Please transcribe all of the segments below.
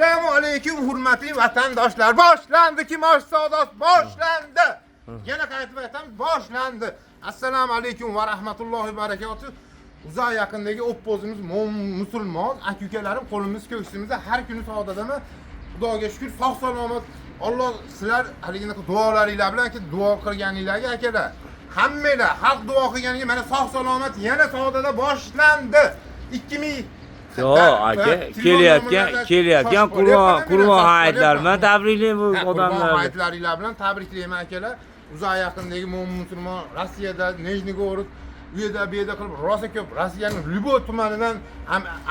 Assalomu alaykum hurmatli vatandoshlar. Boshlandi kimosh savdosi boshlandi. Yana qaytib aytamiz, boshlandi. Assalomu alaykum va rahmatullohi va barakatuh. Uzoq yaqindagi o'ppozimiz musulmon aka-ukalarim qo'limiz ko'ksimizda har kuni savdodami? Xudoga shukr, sog' salomat. Alloh sizlar haligina duolaringlar bilan duo qilganinglarga akalar. Hammanglar xalq duo qilganiga mana sog' salomat yana savdoda boshlandi. 2000 Yo'q, aka, kelayotgan Qur'on hayitlar bilan tabriklayman bu odamlarni. Qur'on hayitlaringlar bilan tabriklayman akalar. Uzoq yaqindagi musulmon Rossiyada Nijniy Gorod u yerda bu yerda qilib rosa ko'p Rossiyaning Lyubov tumanidan,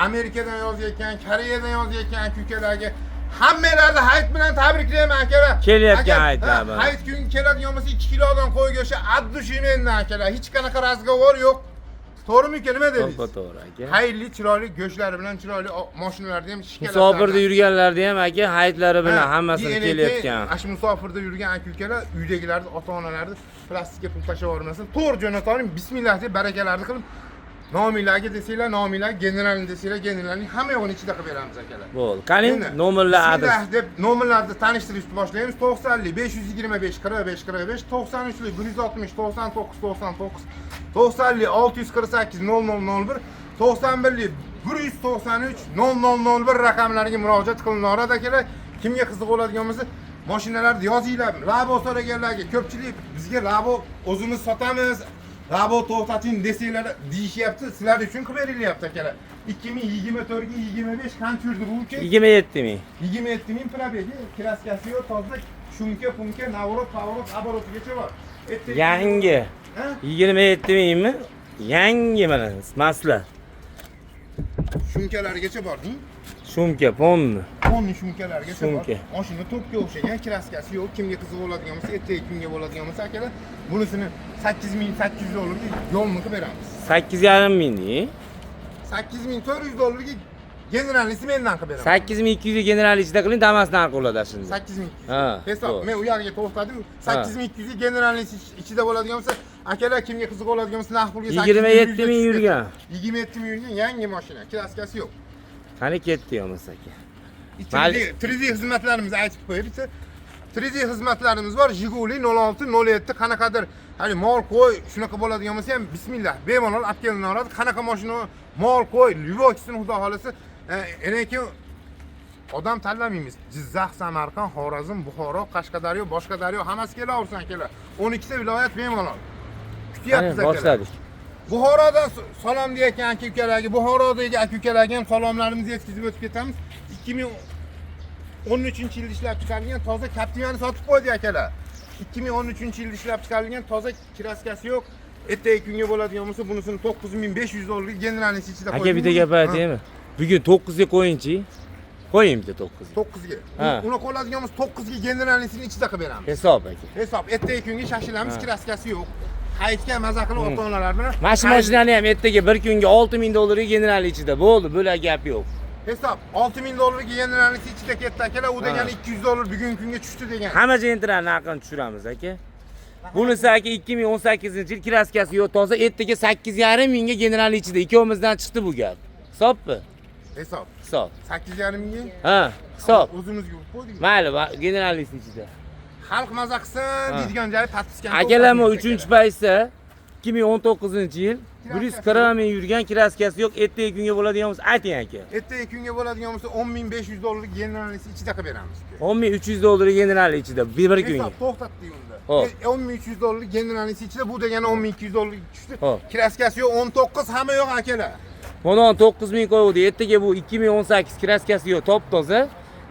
Amerikadan yozayotgan, Koreyadan yozayotgan aka-ukalarga hammalarni hayit bilan tabriklayman akalar. Kelayotgan hayitlar bilan. Hayit kuni keladigan bo'lsa 2 kilodan qo'y go'shti addushimenda akalar. Hech qanaqa razgovor yo'q. To'g'rimi-ku, nima dedingiz? To'g'ri aka. Xayrli, chiroyli go'shtlari bilan, chiroyli mashinalarda ham ishga Musofirda yurganlarda ham aka hayitlari bilan hammasi kelayotgan. Ash musofirda yurgan aka-ukalar uydagilarni, ota-onalarni plastikka pul tashlab yubormasin. To'g'ri jo'nataling, bismillah deb barakalarni qilib nominglarga desanglar, nominglar, generalni desanglar, generalning hamma yo'g'ini ichida qilib beramiz akalar. Bo'ldi. Qaning nomerlar adres. Bismillah deb nomerlarni tanishtirishni boshlaymiz. 90 525 45 45 93 160 99 99 90 648 0001 91 193 0001 raqamlariga murojaat qilinadi akalar. Kimga qiziq bo'ladigan bo'lsa, mashinalarni yozinglar. Labo so'raganlarga ko'pchilik bizga labo o'zimiz sotamiz. Labo to'xtating desanglar deyishyapti. Sizlar uchun qilib berilyapti akalar. 2024 ga 25 qancha yurdi bu uka? 27 ming. 27 ming probegi, kraskasi yo'q, toza, shumka, punka, navrot, pavrot, oborotigacha bor. Yangi. 27 mingmi? Yangi mana maslar. Shumkalarigacha bor-ku. Shumka, ponni. Ponni shumkalarigacha bor. Mashina to'pga o'xshagan, kraskasi yo'q. Kimga qiziq bo'ladigan bo'lsa, ertaga kunga bo'ladigan bo'lsa akalar, bunisini 8800 dollarga yo'lni qilib beramiz. 8,5 ming. 8400 dollarga generalnisi mendan qilib beraman. 8200 ga general ichida qiling, Damas narxi bo'ladi shunda. 8200. Ha. Hisob, men u yerga to'xtadim. 8200 ga generalnisi ichida bo'ladigan bo'lsa, akalar kimga qiziq bo'ladigan bo'lsa, narx pulga 27 ming yurgan. 27 ming yurgan yangi mashina, kraskasi yo'q. Qani ketdi yo'qmas aka. 3D xizmatlarimizni aytib qo'yib, 3D xizmatlarimiz bor. Jiguli 06 07 qanaqadir hali mol qo'y, shunaqa bo'ladigan bo'lsa ham bismillah, bemalol olib kelinadi. Qanaqa mashina mol qo'y, Lyubovkisini xudo xolasa, keyin odam tanlamaymiz. Jizzax, Samarqand, Xorazm, Buxoro, Qashqadaryo, boshqa daryo hammasi kelaversin akalar. 12 ta viloyat bemalol. Kutyapmiz akalar. Boshladik. Buxorodan salom deyotgan aka-ukalarga, Buxorodagi aka-ukalarga ham salomlarimizni yetkazib o'tib ketamiz. 2013-yilda ishlab chiqarilgan toza Captiva'ni sotib qo'ydik akalar. 2013-yilda ishlab chiqarilgan toza kraskasi yo'q. Ertaga kunga bo'ladigan bo'lsa, bunisini 9500 dollarga generalning ichida qo'ydik. Aka bitta gap aytaymi? Bugun 9 ga qo'ying-chi. Qo'ying bitta 9 ga. 9 ga. Uni qo'yadigan bo'lsa 9 ga generalning ichida qilib beramiz. Hisob aka. Hisob. Ertaga kunga shashilamiz, kraskasi yo'q. Hayitga maza qilib ota-onalar bilan. Mashinani ham ertaga bir kunga 6000 dollarga general ichida. Bo'ldi, bo'lak gap yo'q. Hisob 6000 dollarga generalning ichida ketdi akalar, u degani 200 dollar bugungi kunga tushdi degan. Hamma jentran narxini tushiramiz aka. Bunisi aka 2018-yil kraskasi yo'q, toza ertaga 8,5 mingga general ichida. Ikkovimizdan chiqdi bu gap. Hisobmi? Hisob. Hisob. 8,5 mingga? Ha, hisob. O'zimizga urib qo'ydik. Mayli, generalist ichida. Xalq maza qilsin deydigan joyi pattiskan. Akalarmi 3-paytda 2019-yil 140 ming yurgan kraskasi yo'q, ertaga kunga bo'ladigan bo'lsa ayting aka. Ertaga kunga bo'ladigan bo'lsa 10500 dollarga generalisi ichida qilib beramiz. 10300 dollarga general ichida bir kunga. Hisob to'xtatdi unda. 10300 dollarga generalisi ichida, bu degani 10200 dollarga tushdi. Kraskasi yo'q, 19 hamma yo'q akalar. Mana 9000 qo'ydi. Ertaga bu 2018 kraskasi yo'q, top toza.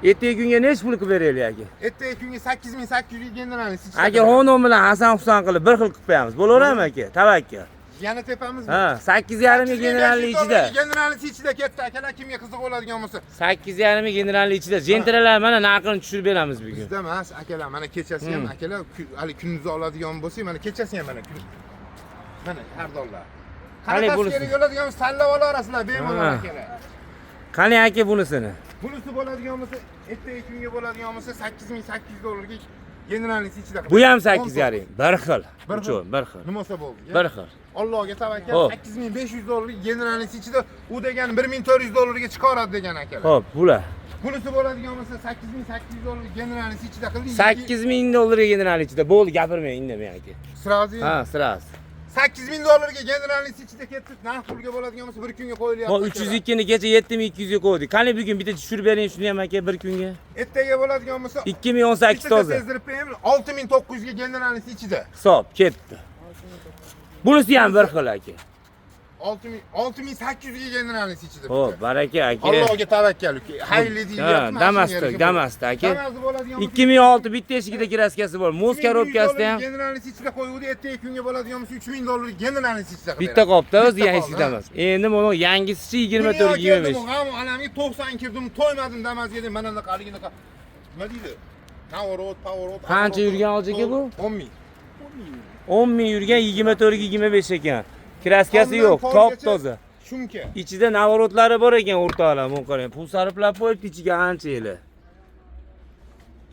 Ertaga kunga nech pul qilib beraylik aka? Ertaga kunga 8800 ga generalisi ichida. Aka xonom bilan Hasan Husan qilib bir xil qilib qo'yamiz. Bo'laveradimi aka? Tavakkal. Yana tepamizmi? Ha, 8,5 ming generalli ichida. Generalisi ichida ketdi akalar, kimga qiziq bo'ladigan bo'lsa. 8,5 ming generalli ichida. Jentralar mana narxini tushirib beramiz bugun. Bizda emas akalar, mana kechasi ham akalar, hali kunduzi oladigan bo'lsa, mana kechasi ham mana kun. Mana har dollar. Qanaqasi kerak bo'ladigan bo'lsa tanlab olasizlar bemalol akalar. Qani aka bunisini? Bunisi bo'ladigan bo'lsa, ertaga kunga bo'ladigan bo'lsa 8800 dollarga generalning ichida. Bu ham 8,5. Bir xil. Uchun bir xil. Nima bo'lsa bo'ldi. Bir xil. Allohga tavakkal, 8500 dollarga generalning ichida, u degani 1400 dollarga chiqaradi degan akalar. Xo'p, bular. Bunisi bo'ladigan bo'lsa 8800 dollar generalisi ichida qildi. 8000 dollarga general ichida. Bo'ldi, gapirmang, indamang aka. Srazi. Ha, siraz. 8000 dollarga generalisi ichida ketdi. Narx pulga bo'ladigan bo'lsa bir kunga qo'yilyapti. Mo 302 ni kecha 7200 ga qo'ydik. Qani bugun bitta tushirib bering shuni ham aka bir kunga. Ertaga bo'ladigan bo'lsa 2018 toza. Sezdirib qo'yamiz. 6900 ga generalisi ichida. Hisob ketdi. Bunisi ham bir xil aka. 6800 ga generalisi ichida. Xo'p, baraka aka. Allohga tavakkal. Xayrli deyilyapti. Damasda aka. 2006 bitta eshigida kraskasi bor. Muz korobkasida ham generalisi ichida qo'yuvdi. Ertaga kunga bo'ladigan bo'lsa 3000 dollar generalisi ichida. bitta qopda o'zi yangisida emas. Endi buni yangisi 24 25. Ham alamga 90 kirdim, to'ymadim Damas dedim. Mana bunaqa haligina nima deydi? Power. Qancha yurgan oljaga bu? 10000. 10 yurgan 24 25 ekan. Kraskasi yo'q, top toza. Shumka. Ichida navorotlari bor ekan o'rtoqlar, men qarang. Pul sarflab qo'yibdi ichiga ancha yili.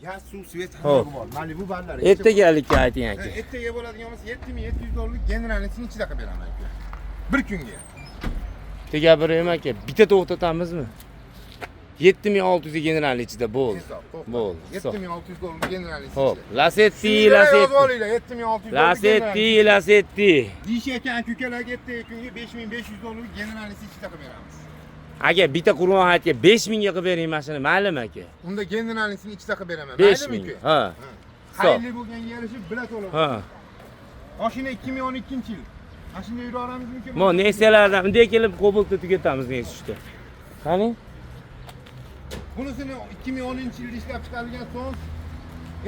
Gaz, suv, svet Hop. hamma bor. Malibu barlari. Ertagalikka ayting aka. Ertaga bo'ladigan bo'lsa 7700 dollar generalisini ichida qilib beraman aka. Bir kunga. Bitta gapiraymi aka, bitta to'xtatamizmi? 7600 ga general ichida bo'ldi. Bo'ldi. 7600 dollar generalisi. Hop, Lasetti. Lasetti. Dish ekan ko'kalarga ertaga kunga 5500 dollar generalisi ichida qilib beramiz. Aka bitta Qur'on hayitga 5000 ga qilib bering mashina, maylimi aka? Unda generalisini ichida qilib beraman. 5000. Ha. Xayrli bo'lgan yerishi bilat olamiz. Ha. Mashina 2012-yil. Mashina yura olamizmi? Mo nesiyalardan bunday kelib Cobalt'da tugatamiz nesishda. Qani? Bunisini 2010-yilda ishlab chiqarilgan so'ng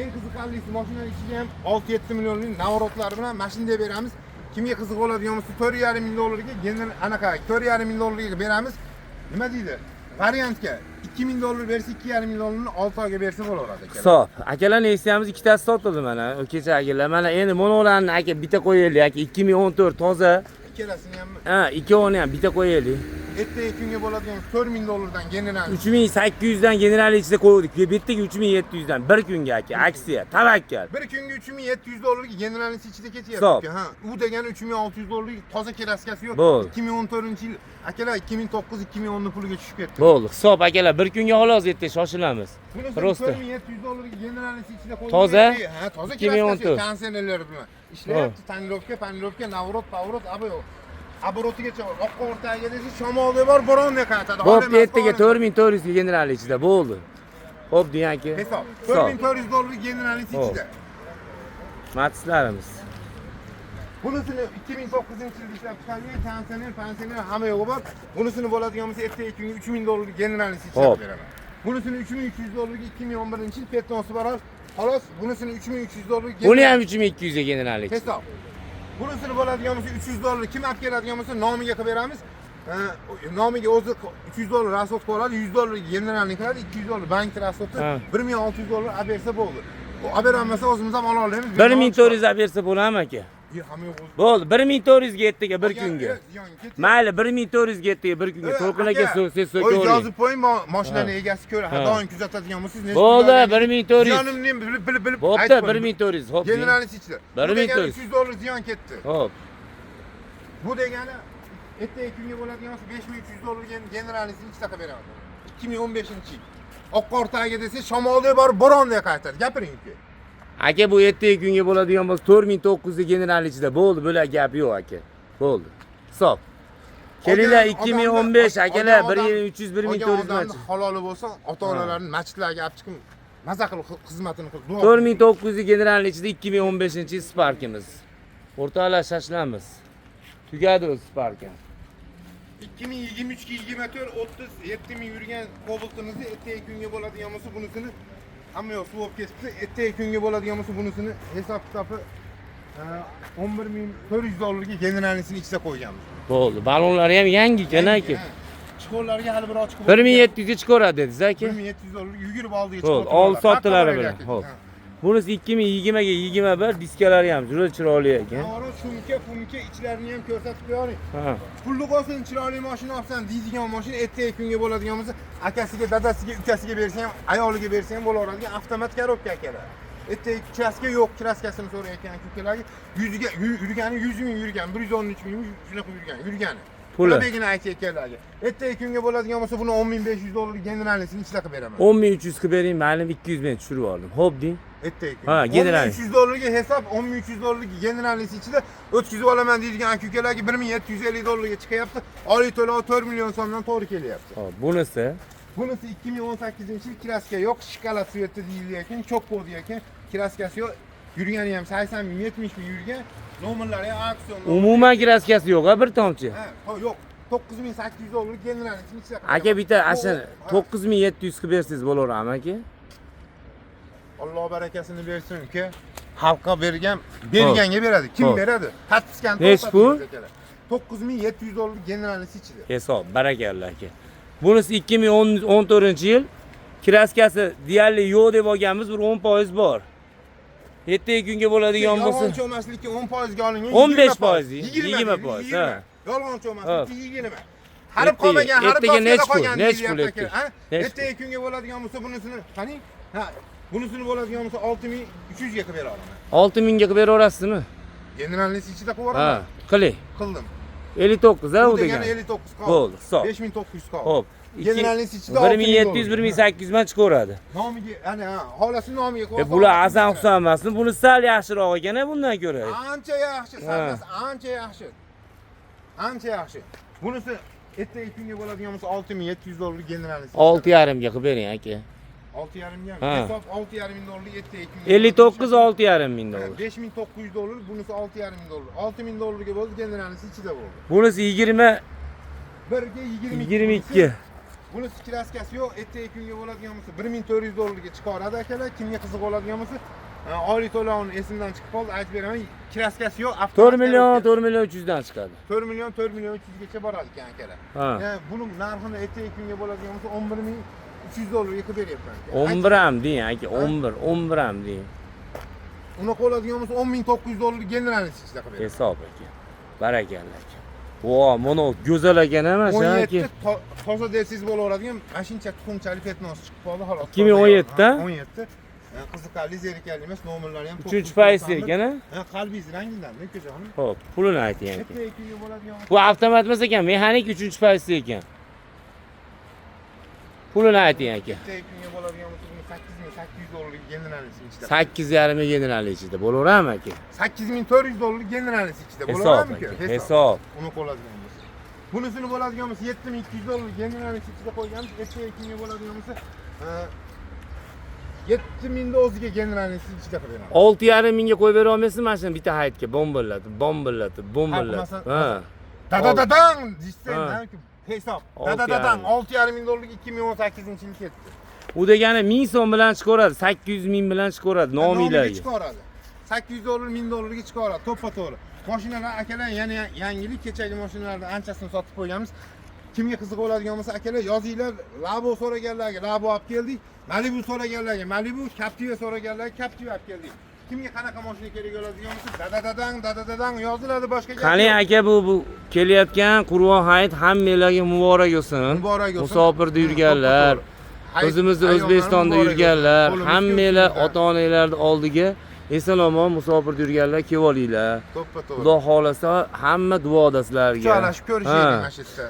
eng qiziqarlisi mashina ichiga ham 6-7 millionlik navorotlari bilan mashina beramiz. Kimga qiziq bo'ladigan bo'lsa 4,5 ming dollarga general anaqa 4,5 ming dollarga beramiz. Nima deydi? Variantga 2000 dollar bersa 2,5 ming dollarni 6 oyga bersa bo'laveradi aka. Hisob. Akalar nesiyamiz ikkitasi sotildi mana. Kecha akalar mana endi monolarni aka bitta qo'yaylik aka 2014 toza. Ikkalasini ham Ha, ikkovini ham bitta qo'yaylik. ertaga kunga bo'ladigan 4000 dollardan general 3800 dan general ichida qo'ydik. Bittaga 3700 dan bir kunga aka aksiya, tavakkal. bir kunga 3700 dollarga generalisi ichida Hisob. ketyapti. Ha, u degani 3600 dollarlik toza kraskasi yo'q. Bo'ldi. 2014-yil akalar 2009-2010 ni puliga tushib ketdi. Bo'ldi. Hisob akalar bir kunga xolos ertaga shoshilamiz. Prosta. 4700 dollarga generalisi ichida qo'ydik. Toza? Ha, toza 2014. kraskasi, konsernerlar bilan. Ishlayapti, tonirovka, navrot, oborotigacha oqqa o'rtaga desa shamolda bor, bo'ronda qaytadi. Bo'pti, ertaga 4400 ga general ichida bo'ldi. Xo'p, deng aka. Hisob. 4400 dollar generalisi ichida. Matislarimiz. Bunisini 2009-yilda ishlab chiqarilgan pensioner hamma yo'g'i bor. Bunisini bo'ladigan bo'lsa ertaga kunga 3000 dollar generalisi ichida beraman. Bunisini 3300 dollarga 2011-yil petnosi bor. Xolos, bunisini 3300 dollarga. Buni ham 3200 ga general ichida. Hisob. Bunisini bo'ladigan bo'lsa 300 dollar kim olib keladigan bo'lsa nomiga qilib beramiz. Nomiga o'zi 300 dollar rasxod qiladi, 100 dollar generalni qiladi, 200 dollar bank rasxodi, 1600 dollar olib bersa bo'ldi. Olib berolmasa o'zimiz ham ola olamiz. 1400 olib bersa bo'ladimi aka? Bo'ldi, 1400 ga ertaga bir kunga. Mayli, 1400 ga ertaga bir kunga. To'lqin aka siz so'kavering. Yozib qo'ying, mashinani egasi ko'ra, doim kuzatadigan bo'lsangiz. Bo'ldi, 1400. Ziyonimni bilib Bo'pti, 1400. Xo'p. generalisi ichida. 1400. 300 dollar ziyon ketdi. Xo'p. Bu degani ertaga kunga bo'ladigan bo'lsa 5300 dollarga generalisini ichida qilib beraman. 2015-yil. Oqqa o'rtaga desa shamolda bor, bo'ronda qaytadi. Gapiring-ku. Aka bu ertaga kunga bo'ladigan bo'lsa 4900 ga general ichida bo'ldi, bular gap yo'q aka. Bo'ldi. Hisob. Kelinglar 2015 akalar 1300 1400 mach. Haloli bo'lsa, ota-onalarni masjidlarga olib chiqib maza qilib xizmatini qilib. 4900 ga general ichida 2015-yil Sparkimiz. O'rtoqlar shashilamiz. Tugadi o'z Sparkim. 2023-24 37 ming yurgan Cobalt'imizni ertaga kunga bo'ladigan bo'lsa bunisini hamma yo'q suv olib ketibdi. Ertaga kunga bo'ladigan bo'lsa bunisini hisob kitobi 11400 dollarga generalisini ichida qo'yganmiz. Bo'ldi. Balonlari ham yangi ekan aka. Chiqorlarga hali bir ochiq 1700 ga chiqaradi dedingiz aka. 1700 dollar yugurib oldiga Bo'ldi, oldi sottilari bilan. Xo'p. Bunisi 2020 ga 21 diskalari ham juda chiroyli ekan. To'g'ri, shumka, ichlarini ham ko'rsatib qo'ying. Ha. Pulli bo'lsin, chiroyli mashina olsan deydigan mashina ertaga kunga bo'ladigan bo'lsa, akasiga, dadasiga, ukasiga bersa ham, ayoliga bersa ham bo'laveradigan avtomat korobka akalar. Ertaga kraska yo'q, kraskasini so'rayotgan ukalarga yurgani 100 ming yurgan, 113 ming shunaqa yurgani. Puli. Buna begina aytayotganlarga. Ertaga kunga bo'ladigan bo'lsa, buni 10.500 dollar generalnisini ichida qilib beraman. 10.300 qilib bering, mayli 200 ming tushirib oldim. Xo'p deng. Ertaga kun. Ha, general. 10.300 dollarga hesab, 10.300 dollarga generalnisi ichida o'tkazib olaman deydigan aka-ukalarga 1.750 dollarga chiqyapti. Oylik to'lov 4 million so'mdan to'g'ri kelyapti. Hop, bunisi Bunisi 2018-yil kraska yo'q, shikolat sveti deyilayotgan, chokko deyotgan, kraskasi yo'q. Yurgani ham 80 ming, 70 ming yurgan. Nomerlari ham aksion. umuman kraskasi yo'q-a, bir tomchi. Ha, yo'q. 9800 dollar generalnisini ichida. Aka bitta ashin 9700 qilib bersangiz bo'laverami aka? Alloh barakasini bersin uka. Xalqqa berganga beradi. Kim Hop. beradi? Tatpiskan Nech pul? 9700 dollar generalnisi ichida. Hisob, barakalla aka. Bunisi 2014-yil. Kraskasi deyarli yo'q deb olganmiz, bir 10% bor. Ertaga kunga bo'ladigan bo'lsa, Yolg'onchi olmaslikka 10% ga olingan. 15%, 20%, ha. Yolg'onchi olmaslikka 20. Harib qolmagan, harib ertaga qolmagan nech pul, qolgan. nech pul ertaga? Ertaga kunga bo'ladigan bo'lsa, bunisini qani? Ha, bunisini bo'ladigan bo'lsa 6300 ga qilib bera olaman. 6000 ga qilib beraverasizmi? Generalnisi ichida qilib Ha, yuboraman. qiling. Qildim. 59 a u Bu degan. degani 59 qoldi. Bo'ldi, hisob. 5900 qoldi. Xo'p. Generalnisi ichida 1700 1800 man chiqaveradi. Nomiga, ana, holasi nomiga qo'yib. Bular Hasan Husan emasmi? Buni sal yaxshiroq ekan bundan ko'ra. Ancha yaxshi, sarmas, ancha yaxshi. Ancha yaxshi. Bunisi ertaga kunga bo'ladigan bo'lsa 6700 dollar generalisi. 6,5 ga qilib bering aka. 6,5 ga. Ha. Hisob 6,5 dollar ertaga kunga. 59 6,5 ming dollar. 5900 dollar, bunisi 6,5 dollar. 6000 dollarga bo'ldi, generalisi ichida bo'ldi. Bunisi 20 Birga 22. Bunisi kraskasi yo'q, ertaga kunga bo'ladigan bo'lsa 1400 dollarga chiqaradi akalar. Kimga qiziq bo'ladigan bo'lsa, oylik to'lovini esimdan chiqib qoldi, aytib beraman. Kraskasi yo'q, 4 million 300 dan chiqadi. 4 million 300 gacha boradi ekan akalar. Ha. Yani buni narxini ertaga kunga bo'ladigan bo'lsa 11300 dollarga qilib beryapman. 11 ham deng aka, 11 ham deng. Unaqa bo'ladigan bo'lsa 10900 dollar generalisi ichida qilib beraman. Hisob aka. Barakalla aka. Vo, mana go'zal ekan emas aka. 17 toza dersiz bo'laveradigan mashincha tuxumchali petnos chiqib qoldi xolos. 2017 da? 17. Qiziqarli, zerikarli emas, nomerlari ham 3-foiz ekan a? Ha, qalbingiz rangidan, ukajonim. Xo'p, pulini ayting aka. Ertaga kunga bo'ladigan Bu avtomat emas ekan, mexanik 3-foiz ekan. Pulini ayting aka. ertaga kunga bo'ladigan bo'lsa 8800 dollarga generalisi ichida. 8,5 general ichida bo'laverami aka? 8400 dollar generalisi ichida Hisob bo'ladimi aka, aka? hisob. Uni qo'ladigan bo'lsa. Bunisini bo'ladigan bo'lsa 7200 dollar generalisi ichida qo'yganmiz. Ertaga kunga bo'ladigan bo'lsa 7000 da o'ziga generalisi ichida qilib beraman. 6,5 mingga qo'yib bera olmaysizmi mana shuni bitta hayitga bombillatib. Ha. Dadadadang deysan, Ha. hisob. 6,5 Dadadadang 6,5 dollarga 2018-yil ketdi. U degani 1000 so'm bilan chiqaveradi, 800 ming bilan chiqaveradi nomiylarga. chiqaradi. 800 dollar 1000 dollarga chiqaradi, to'ppa-to'g'ri. Mashinalar akalar yana yangilik, kechagi mashinalarni anchasini sotib qo'yganmiz. Kimga qiziq bo'ladigan bo'lsa akalar yozinglar, Labo so'raganlarga Labo olib keldik, Malibu so'raganlarga Malibu, Captiva so'raganlarga Captiva olib keldik. Kimga qanaqa mashina kerak bo'ladigan bo'lsa dadadadang yoziladi boshqa gap. Qani aka bu kelayotgan Qur'on hayit hammanglarga muborak bo'lsin. Muborak bo'lsin. Musofirda yurganlar, o'zimizda O'zbekistonda yurganlar, hammanglar ota-onalarni oldiga eson-omon musofirda yurganlar kelib olinglar. To'ppa-to'g'ri. Xudo xolasa hamma duoda sizlarga. Joylashib ko'rishaylik mana shu yerda.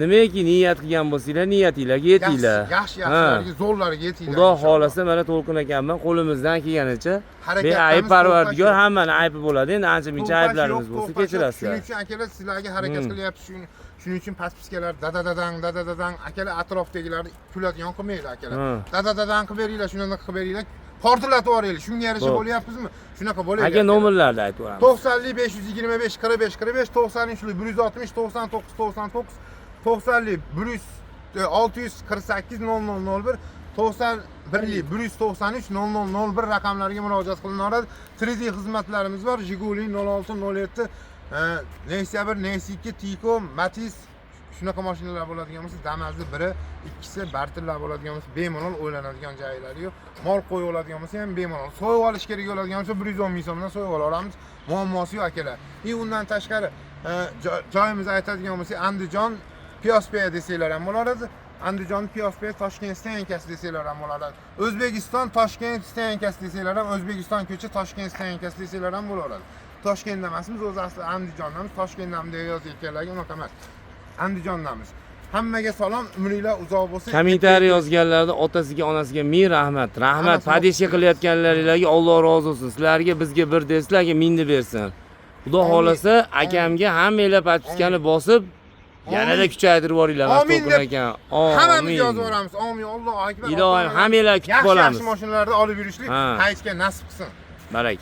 Nimaiki niyat qilgan bo'lsanglar, niyatinglarga yetinglar. Yaxshi, zo'rlarga yetinglar. Xudo xolasa mana To'lqin akamman qo'limizdan kelganicha ayb parvardigor hammani aybi bo'ladi. Endi ancha-muncha ayblarimiz bo'lsa kechirasizlar. Shuning uchun akalar sizlarga harakat qilyapsiz. Shuning uchun past-pastkalar dadadadang akalar atrofdagilarni kuladigan qilmaydi akalar. Dadadadang qilib beringlar, shundan qilib beringlar. Portlatib yuboringlar. Shunga yarasha bo'lyapmizmi? Shunaqa bo'laydi. Aka nomerlarni aytib o'ramiz. 90 525 45 45 93 160 99 99 90 648 0001 91 193 0001 raqamlariga murojaat qilinaveradi. 3D xizmatlarimiz bor. Jiguli 0607 Nexia 1, Nexia 2, Tico, Matiz shunaqa mashinalar bo'ladigan bo'lsa, Damazli biri, ikkisi bartirlar bo'ladigan bo'lsa, bemalol o'ylanadigan joylari yo'q. Mol qo'yib oladigan bo'lsa ham bemalol. So'yib olish kerak bo'ladigan bo'lsa 110 ming so'mdan so'yib olamiz. Muammosi yo'q akalar. Undan tashqari joyimiz aytadigan bo'lsa, Andijon Piyosbey desanglar ham bo'lardi. Andijon Piyosbey Toshkent stankasi desanglar ham bo'ladi. O'zbekiston Toshkent stankasi desanglar ham, O'zbekiston ko'cha Toshkent stankasi desanglar ham bo'laveradi. Toshkentda emasmiz, o'zi asli Andijondamiz. Toshkentdamiz deb yozayotganlarga unaqa emas. Andijondamiz. Hammaga salom, umringlar uzoq bo'lsin. Kommentariy yozganlarda otasiga, onasiga ming rahmat. Rahmat, Hammasi padishka qilayotganlaringizga Alloh rozi bo'lsin. Sizlarga, bizga bir desizlarga mingni bersin. Xudo xolasa akamga hammanglar padishkani bosib, yanada kuchaytirib yuboringlar. Amin To'qin deb ekan. hammamiz yozib yuboramiz. Amin. Allohu akbar. Ilohim, hammanglar kutib Yaxshi qolamiz. mashinalarda olib yurishlik Ha. hayotga nasib qilsin. Barak.